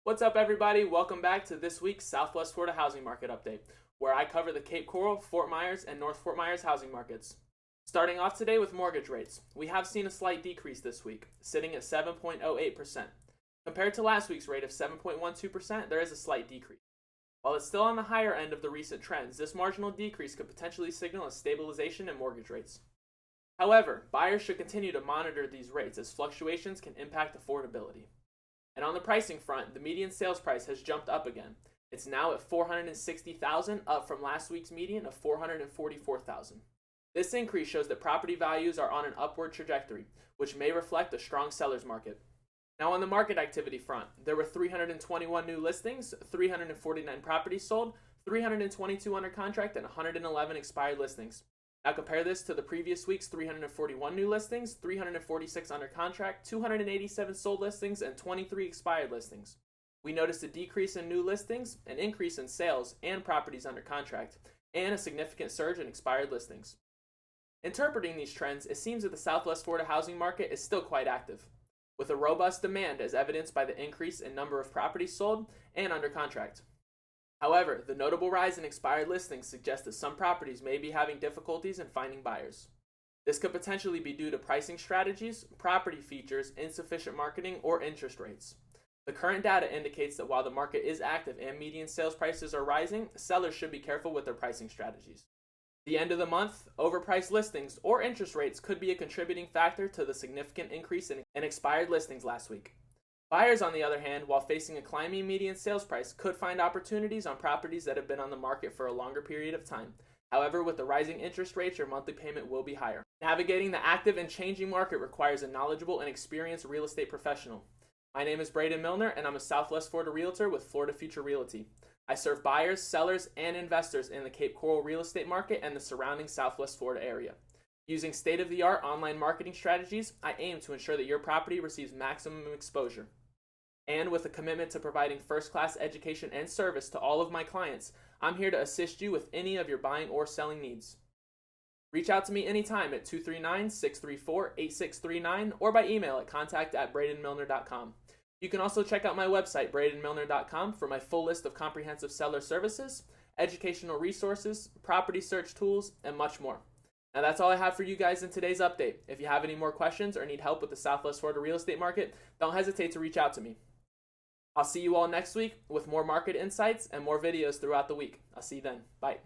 What's up, everybody? Welcome back to this week's Southwest Florida Housing Market Update, where I cover the Cape Coral, Fort Myers, and North Fort Myers housing markets. Starting off today with mortgage rates, we have seen a slight decrease this week, sitting at 7.08%. Compared to last week's rate of 7.12%, there is a slight decrease. While it's still on the higher end of the recent trends, this marginal decrease could potentially signal a stabilization in mortgage rates. However, buyers should continue to monitor these rates as fluctuations can impact affordability. And on the pricing front, the median sales price has jumped up again. It's now at $460,000, up from last week's median of $444,000. This increase shows that property values are on an upward trajectory, which may reflect a strong seller's market. Now, on the market activity front, there were 321 new listings, 349 properties sold, 322 under contract, and 111 expired listings. Now compare this to the previous week's 341 new listings, 346 under contract, 287 sold listings, and 23 expired listings. We noticed a decrease in new listings, an increase in sales and properties under contract, and a significant surge in expired listings. Interpreting these trends, it seems that the Southwest Florida housing market is still quite active, with a robust demand as evidenced by the increase in number of properties sold and under contract. However, the notable rise in expired listings suggests that some properties may be having difficulties in finding buyers. This could potentially be due to pricing strategies, property features, insufficient marketing, or interest rates. The current data indicates that while the market is active and median sales prices are rising, sellers should be careful with their pricing strategies. The end of the month, overpriced listings, or interest rates could be a contributing factor to the significant increase in expired listings last week. Buyers, on the other hand, while facing a climbing median sales price, could find opportunities on properties that have been on the market for a longer period of time. However, with the rising interest rates, your monthly payment will be higher. Navigating the active and changing market requires a knowledgeable and experienced real estate professional. My name is Braden Milner, and I'm a Southwest Florida realtor with Florida Future Realty. I serve buyers, sellers, and investors in the Cape Coral real estate market and the surrounding Southwest Florida area. Using state-of-the-art online marketing strategies, I aim to ensure that your property receives maximum exposure. And with a commitment to providing first-class education and service to all of my clients, I'm here to assist you with any of your buying or selling needs. Reach out to me anytime at 239-634-8639 or by email at contact@bradenmilner.com. You can also check out my website, bradenmilner.com, for my full list of comprehensive seller services, educational resources, property search tools, and much more. Now that's all I have for you guys in today's update. If you have any more questions or need help with the Southwest Florida real estate market, don't hesitate to reach out to me. I'll see you all next week with more market insights and more videos throughout the week. I'll see you then. Bye.